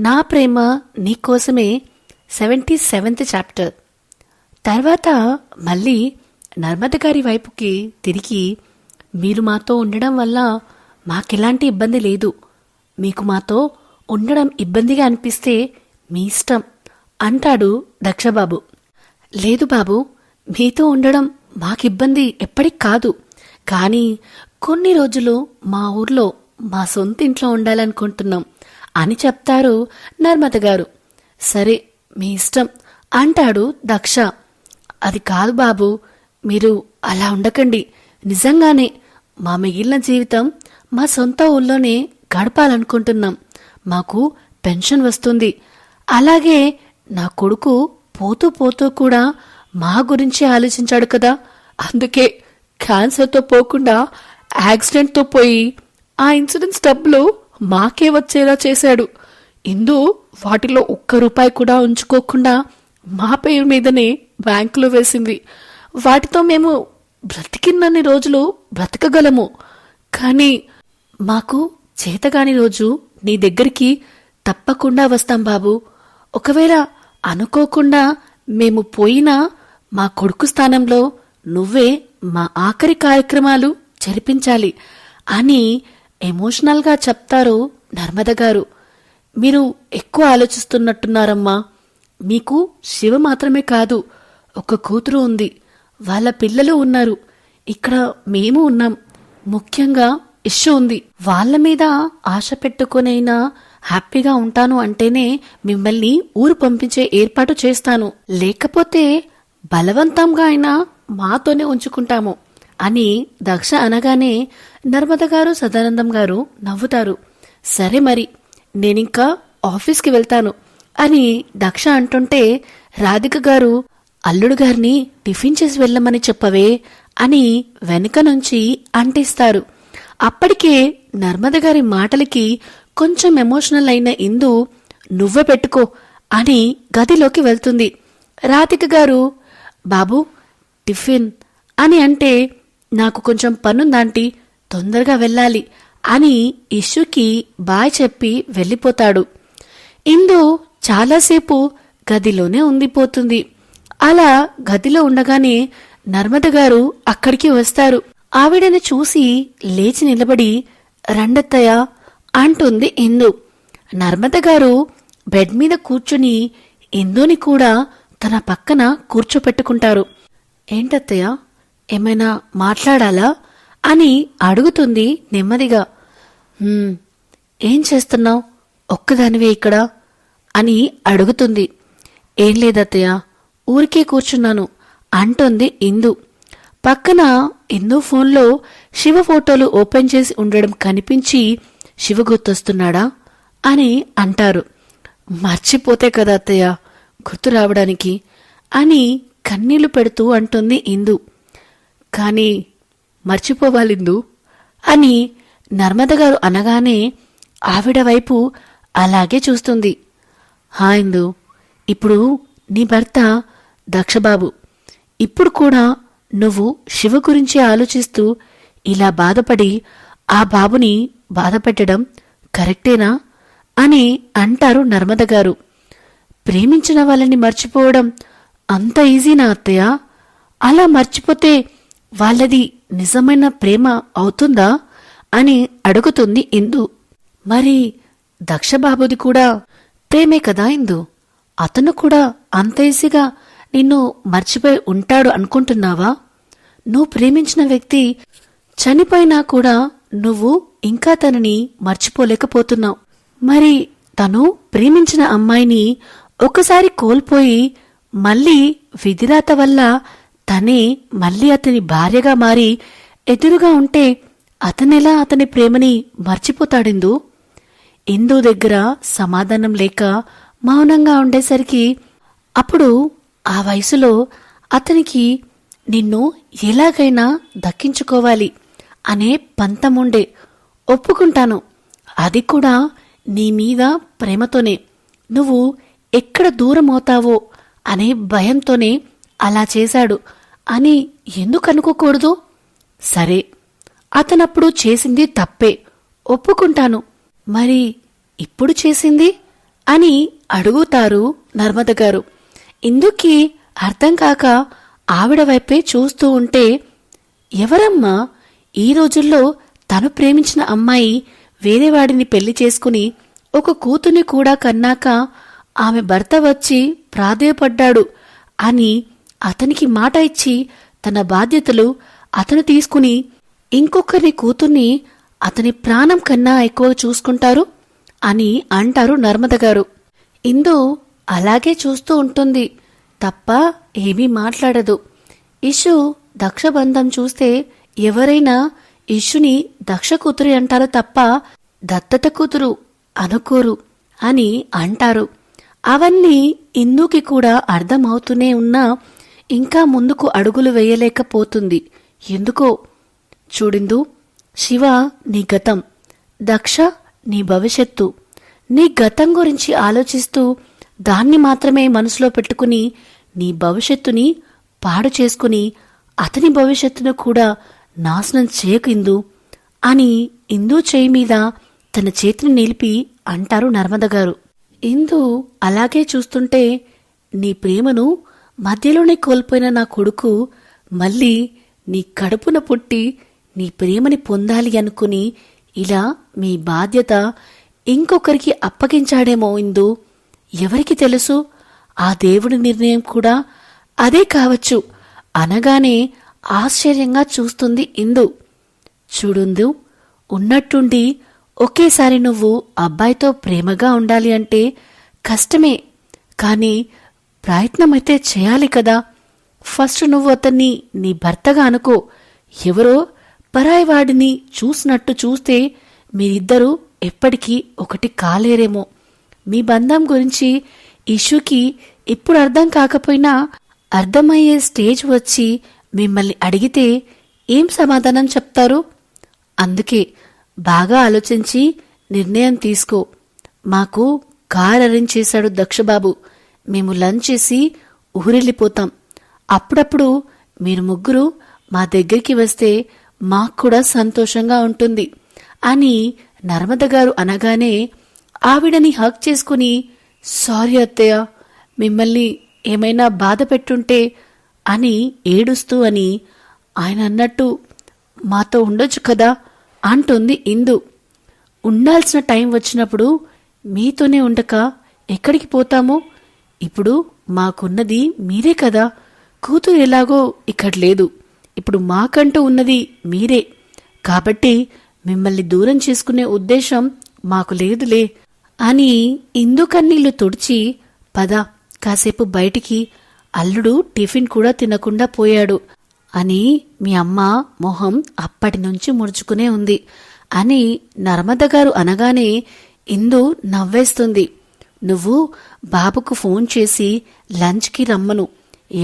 నా ప్రేమ నీకోసమే 77th chapter. తర్వాత మళ్ళీ నర్మద గారి వైపుకి తిరిగి, మీరు మాతో ఉండడం వల్ల మాకెలాంటి ఇబ్బంది లేదు. మీకు మాతో ఉండడం ఇబ్బందిగా అనిపిస్తే మీ ఇష్టం అంటాడు దక్షబాబు. లేదు బాబు, మీతో ఉండడం మాకిబ్బంది ఎప్పటికి కాదు. కానీ కొన్ని రోజులు మా ఊర్లో మా సొంత ఇంట్లో ఉండాలనుకుంటున్నాం అని చెప్తారు నర్మద గారు. సరే మీ ఇష్టం అంటాడు దక్ష. అది కాదు బాబు, మీరు అలా ఉండకండి. నిజంగానే మా మిగిలిన జీవితం మా సొంత ఊళ్ళోనే గడపాలనుకుంటున్నాం. మాకు పెన్షన్ వస్తుంది. అలాగే నా కొడుకు పోతూ పోతూ కూడా మా గురించి ఆలోచించాడు కదా. అందుకే క్యాన్సర్తో పోకుండా యాక్సిడెంట్తో పోయి ఆ ఇన్సూరెన్స్ డబ్బులు మాకే వచ్చేలా చేశాడు. ఇందు వాటిలో ₹1 కూడా ఉంచుకోకుండా మా పేరు మీదనే బ్యాంకులో వేసింది. వాటితో మేము బ్రతికిన్నన్ని రోజులు బ్రతకగలము. కానీ మాకు చేతగాని రోజు నీ దగ్గరికి తప్పకుండా వస్తాం బాబు. ఒకవేళ అనుకోకుండా మేము పోయినా మా కొడుకు స్థానంలో నువ్వే మా ఆఖరి కార్యక్రమాలు జరిపించాలి అని ఎమోషనల్గా చెప్తారు నర్మద గారు. మీరు ఎక్కువ ఆలోచిస్తున్నట్టున్నారమ్మా. మీకు శివ మాత్రమే కాదు, ఒక కూతురు ఉంది, వాళ్ళ పిల్లలు ఉన్నారు, ఇక్కడ మేము ఉన్నాం, ముఖ్యంగా ఇష్యూ ఉంది. వాళ్ళ మీద ఆశ పెట్టుకునైనా హ్యాపీగా ఉంటాను అంటేనే మిమ్మల్ని ఊరు పంపించే ఏర్పాటు చేస్తాను. లేకపోతే బలవంతంగా అయినా మాతోనే ఉంచుకుంటాము అని దక్ష అనగానే నర్మద గారు సదానందం గారు నవ్వుతారు. సరే మరి నేనింకా ఆఫీస్కి వెళ్తాను అని దక్ష అంటుంటే రాధిక గారు, అల్లుడు గారిని టిఫిన్ చేసి వెళ్ళమని చెప్పవే అని వెనుక నుంచి అంటిస్తారు. అప్పటికే నర్మద గారి మాటలకి కొంచెం ఎమోషనల్ అయిన ఇందు నువ్వే పెట్టుకో అని గదిలోకి వెళ్తుంది. రాధిక గారు, బాబు టిఫిన్ అని అంటే నాకు కొంచెం పనుందాంటీ, తొందరగా వెళ్ళాలి అని ఇష్యూకి బాయ్ చెప్పి వెళ్ళిపోతాడు. ఇందు చాలాసేపు గదిలోనే ఉండిపోతుంది. అలా గదిలో ఉండగానే నర్మద గారు అక్కడికి వస్తారు. ఆవిడని చూసి లేచి నిలబడి, రండత్తయ్య అంటుంది ఇందు. నర్మద గారు బెడ్ మీద కూర్చుని ఇందుని కూడా తన పక్కన కూర్చోపెట్టుకుంటారు. ఏంటత్తయ్య, ఏమైనా మాట్లాడాలా అని అడుగుతుంది నెమ్మదిగా. ఏం చేస్తున్నావు, ఒక్కదానివే ఇక్కడ అని అడుగుతుంది. ఏం లేదత్తయ్య, ఊరికే కూర్చున్నాను అంటుంది ఇందు. పక్కన ఇందు ఫోన్లో శివ ఫోటోలు ఓపెన్ చేసి ఉండడం కనిపించి, శివ గుర్తొస్తున్నాడా అని అంటారు. మర్చిపోతే కదా అత్తయ్య గుర్తు రావడానికి అని కన్నీళ్లు పెడుతూ అంటుంది ఇందు. కానీ మర్చిపోవాలిందు అని నర్మద గారు అనగానే ఆవిడ వైపు అలాగే చూస్తుంది. హా ఇందు, ఇప్పుడు నీ భర్త దక్షబాబు, ఇప్పుడు కూడా నువ్వు శివ గురించి ఆలోచిస్తూ ఇలా బాధపడి ఆ బాబుని బాధపెట్టడం కరెక్టేనా అని అంటారు నర్మద గారు. ప్రేమించిన వాళ్ళని మర్చిపోవడం అంత ఈజీనా అత్తయ్య? అలా మర్చిపోతే వాళ్ళది నిజమైన ప్రేమ అవుతుందా అని అడుగుతుంది ఇందు. మరి దక్షబాబుది కూడా ప్రేమే కదా ఇందు, అతను కూడా అంత ఈజీగా నిన్ను మర్చిపోయి ఉంటాడు అనుకుంటున్నావా? నువ్వు ప్రేమించిన వ్యక్తి చనిపోయినా కూడా నువ్వు ఇంకా తనని మర్చిపోలేకపోతున్నావు. మరి తను ప్రేమించిన అమ్మాయిని ఒకసారి కోల్పోయి మళ్ళీ విధిరాత వల్ల తనే మళ్ళీ అతని భార్యగా మారి ఎదురుగా ఉంటే అతనెలా అతని ప్రేమని మర్చిపోతాడిందు? ఇందు దగ్గర సమాధానం లేక మౌనంగా ఉండేసరికి అప్పుడు ఆ వయసులో అతనికి నిన్ను ఎలాగైనా దక్కించుకోవాలి అనే పంతముండే. ఒప్పుకుంటాను, అది కూడా నీ మీద ప్రేమతోనే. నువ్వు ఎక్కడ దూరమవుతావో అనే భయంతోనే అలా చేశాడు అని ఎందుకు అనుకోకూడదు? సరే, అతనప్పుడు చేసింది తప్పే, ఒప్పుకుంటాను. మరి ఇప్పుడు చేసింది అని అడుగుతారు నర్మద గారు. ఇందుకి అర్థం కాక ఆవిడ వైపే చూస్తూ ఉంటే, ఎవరమ్మా ఈ రోజుల్లో తను ప్రేమించిన అమ్మాయి వేరేవాడిని పెళ్లి చేసుకుని ఒక కూతుర్ని కూడా కన్నాక ఆమె భర్త వచ్చి ప్రాధేయపడ్డాడు అని అతనికి మాట ఇచ్చి తన బాధ్యతలు అతను తీసుకుని ఇంకొకరి కూతుర్ని అతని ప్రాణం కన్నా ఎక్కువ చూసుకుంటారు అని అంటారు నర్మద గారు. ఇందు అలాగే చూస్తూ ఉంటుంది తప్ప ఏమీ మాట్లాడదు. ఇషు దక్షబంధం చూస్తే ఎవరైనా ఇషుని దక్ష కూతురి అంటారు తప్ప దత్తత కూతురు అనుకోరు అని అంటారు. అవన్నీ ఇందుకి కూడా అర్థమవుతూనే ఉన్నా ఇంకా ముందుకు అడుగులు వేయలేకపోతుంది. ఎందుకో. చూడిందు, శివ నీ గతం, దక్ష నీ భవిష్యత్తు. నీ గతం గురించి ఆలోచిస్తూ దాన్ని మాత్రమే మనసులో పెట్టుకుని నీ భవిష్యత్తుని పాడు చేసుకుని అతని భవిష్యత్తును కూడా నాశనం చేయకిందు అని ఇందు చేయి మీద తన చేతిని నిలిపి అంటారు నర్మద గారు. ఇందు అలాగే చూస్తుంటే, నీ ప్రేమను మధ్యలోనే కోల్పోయిన నా కొడుకు మళ్ళీ నీ కడుపున పుట్టి నీ ప్రేమని పొందాలి అనుకుని ఇలా మీ బాధ్యత ఇంకొకరికి అప్పగించాడేమో ఇందు. ఎవరికి తెలుసు, ఆ దేవుడి నిర్ణయం కూడా అదే కావచ్చు అనగానే ఆశ్చర్యంగా చూస్తుంది ఇందు. చూడుందు, ఉన్నట్టుండి ఒకేసారి నువ్వు అబ్బాయితో ప్రేమగా ఉండాలి అంటే కష్టమే, కానీ ప్రయత్నమైతే చేయాలి కదా. ఫస్ట్ నువ్వు అతన్ని నీ భర్తగా అనుకో. ఎవరో పరాయివాడిని చూసినట్టు చూస్తే మీరిద్దరూ ఎప్పటికీ ఒకటి కాలేరేమో. మీ బంధం గురించి ఇష్యూకి ఇప్పుడు అర్థం కాకపోయినా అర్థమయ్యే స్టేజ్ వచ్చి మిమ్మల్ని అడిగితే ఏం సమాధానం చెప్తారు? అందుకే బాగా ఆలోచించి నిర్ణయం తీసుకో. మాకు కార్ అరేంజ్ చేశాడు దక్షబాబు. మేము లంచ్ చేసి ఊరెళ్ళిపోతాం. అప్పుడప్పుడు మీరు ముగ్గురు మా దగ్గరికి వస్తే మాకు కూడా సంతోషంగా ఉంటుంది అని నర్మద గారు అనగానే ఆవిడని హక్ చేసుకుని, సారీ అత్తయ్య, మిమ్మల్ని ఏమైనా బాధ పెట్టుంటే అని ఏడుస్తూ అని ఆయన అన్నట్టు మాతో ఉండొచ్చు కదా అంటుంది ఇందు. ఉండాల్సిన టైం వచ్చినప్పుడు మీతోనే ఉండక ఎక్కడికి పోతాము? ఇప్పుడు మాకున్నది మీరే కదా. కూతురు ఎలాగో ఇక్కడ లేదు, ఇప్పుడు మాకంటూ ఉన్నది మీరే. కాబట్టి మిమ్మల్ని దూరం చేసుకునే ఉద్దేశం మాకు లేదులే అని ఇందు కన్నీళ్లు తుడిచి, పద కాసేపు బయటికి, అల్లుడు టిఫిన్ కూడా తినకుండా పోయాడు అని మీ అమ్మ మొహం అప్పటినుంచి ముడుచుకునే ఉంది అని నర్మద గారు అనగానే ఇందు నవ్వేస్తుంది. నువ్వు బాబుకు ఫోన్ చేసి లంచ్కి రమ్మను,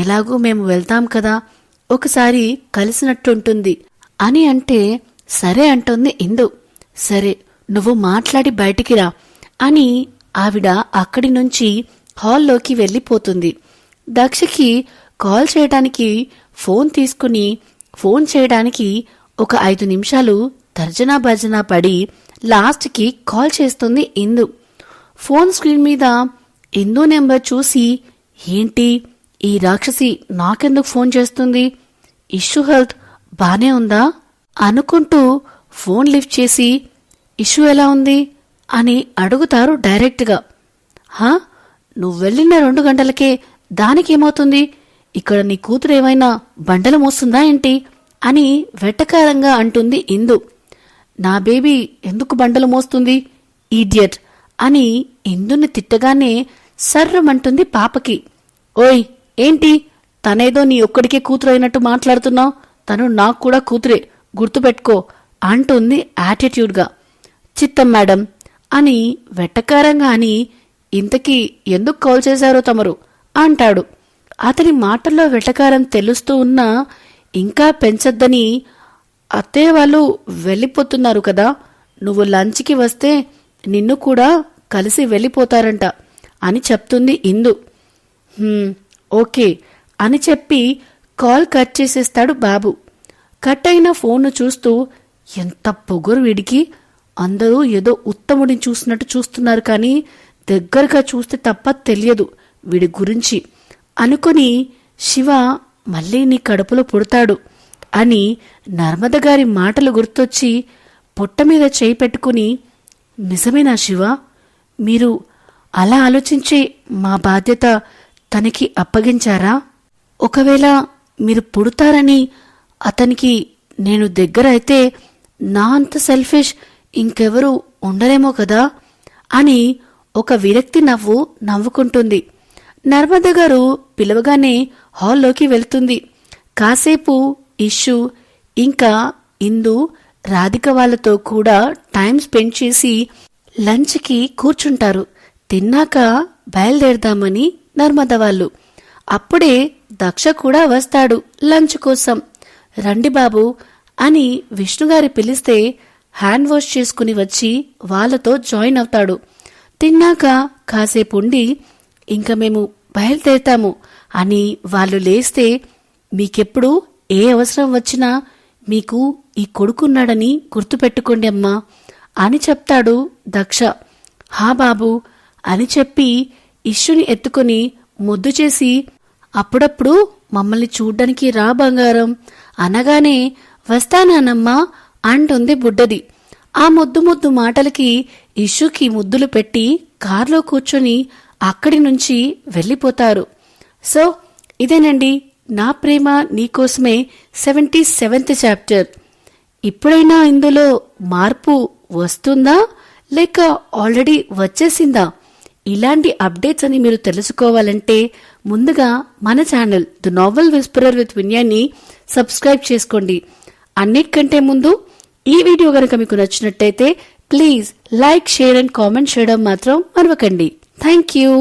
ఎలాగూ మేము వెళ్తాం కదా, ఒకసారి కలిసినట్టుంటుంది అని అంటే సరే అంటుంది ఇందు. సరే నువ్వు మాట్లాడి బయటికి రా అని ఆవిడ అక్కడి నుంచి హాల్లోకి వెళ్ళిపోతుంది. దక్షకి కాల్ చేయడానికి ఫోన్ తీసుకుని ఫోన్ చేయడానికి ఒక 5 నిమిషాలు తర్జనా భర్జనా పడి లాస్ట్కి కాల్ చేస్తుంది ఇందు. ఫోన్ స్క్రీన్ మీద ఇందు నెంబర్ చూసి, ఏంటి ఈ రాక్షసి నాకెందుకు ఫోన్ చేస్తుంది, ఇష్యూ హెల్త్ బానే ఉందా అనుకుంటూ ఫోన్ లిఫ్ట్ చేసి, ఇష్యూ ఎలా ఉంది అని అడుగుతారు డైరెక్ట్గా. హా, నువ్వు వెళ్ళిన 2 గంటలకే దానికేమవుతుంది, ఇక్కడ నీ కూతురు ఏమైనా బండలు మోస్తుందా ఏంటి అని వెటకారంగా అంటుంది ఇందు. నా బేబీ ఎందుకు బండలు మోస్తుంది, ఈడియట్ అని ఇందుని తిట్టగానే సర్రమంటుంది పాపకి. ఓయ్ ఏంటి, తనేదో నీ ఒక్కడికే కూతురు అయినట్టు మాట్లాడుతున్నావు, తను నాకు కూడా కూతురే, గుర్తుపెట్టుకో అంటుంది యాటిట్యూడ్గా. చిత్తం మేడం అని వెటకారంగా అని, ఇంతకీ ఎందుకు కాల్ చేశారో తమరు అంటాడు. అతని మాటల్లో వెటకారం తెలుస్తూ ఉన్నా ఇంకా పెంచొద్దని, అత్తయ్య వాళ్ళు వెళ్ళిపోతున్నారు కదా, నువ్వు లంచ్కి వస్తే నిన్ను కూడా కలిసి వెళ్ళిపోతారంట అని చెప్తుంది ఇందు. ఓకే అని చెప్పి కాల్ కట్ చేసేస్తాడు బాబు. కట్ అయిన ఫోన్ను చూస్తూ, ఎంత పొగరు వీడికి, అందరూ ఏదో ఉత్తముడిని చూసినట్టు చూస్తున్నారు కానీ దగ్గరగా చూస్తే తప్ప తెలియదు వీడి గురించి అనుకొని శివ మళ్ళీ నీ కడుపులో పుడతాడు అని నర్మద గారి మాటలు గుర్తొచ్చి పొట్ట మీద చేయి పెట్టుకుని, నిజమేనా శివ? మీరు అలా ఆలోచించే మా బాధ్యత తనకి అప్పగించారా? ఒకవేళ మీరు పుడతారని అతనికి నేను దగ్గర అయితే నా అంత సెల్ఫిష్ ఇంకెవరూ ఉండరేమో కదా అని ఒక విరక్తి నవ్వు నవ్వుకుంటుంది. నర్మద గారు పిలవగానే హాల్లోకి వెళ్తుంది. కాసేపు ఇష్యూ ఇంకా ఇందు రాధిక వాళ్ళతో కూడా టైం స్పెండ్ చేసి లంచ్కి కూర్చుంటారు. తిన్నాక బయలుదేరదామని నర్మద వాళ్ళు. అప్పుడే దక్ష కూడా వస్తాడు లంచ్ కోసం. రండి బాబు అని విష్ణుగారి పిలిస్తే హ్యాండ్ వాష్ చేసుకుని వచ్చి వాళ్ళతో జాయిన్ అవుతాడు. తిన్నాక కాసేపుండి ఇంక మేము బయలుదేరుతాము అని వాళ్ళు లేస్తే, మీకెప్పుడు ఏ అవసరం వచ్చినా మీకు ఈ కొడుకున్నాడని గుర్తుపెట్టుకోండి అమ్మా అని చెప్తాడు దక్ష. హా బాబు అని చెప్పి ఇష్యుని ఎత్తుకుని ముద్దు చేసి, అప్పుడప్పుడు మమ్మల్ని చూడ్డానికి రా బంగారం అనగానే వస్తానానమ్మా అంటుంది బుడ్డది. ఆ ముద్దు మాటలకి ఇష్యుకి ముద్దులు పెట్టి కార్లో కూర్చొని అక్కడి నుంచి వెళ్ళిపోతారు. సో ఇదేనండి నా ప్రేమ నీకోసమే 77th చాప్టర్. ఇప్పుడైనా ఇందులో మార్పు వస్తుందా లేక ఆల్రెడీ వచ్చేసిందా? ఇలాంటి అప్డేట్స్ అని మీరు తెలుసుకోవాలంటే ముందుగా మన channel the novel whisperer with విన్యాని సబ్స్క్రైబ్ చేసుకోండి. అన్నిటికంటే ముందు ఈ వీడియో గనుక మీకు నచ్చినట్టయితే please like, share and comment చేయడం మాత్రం మరవకండి. Thank you.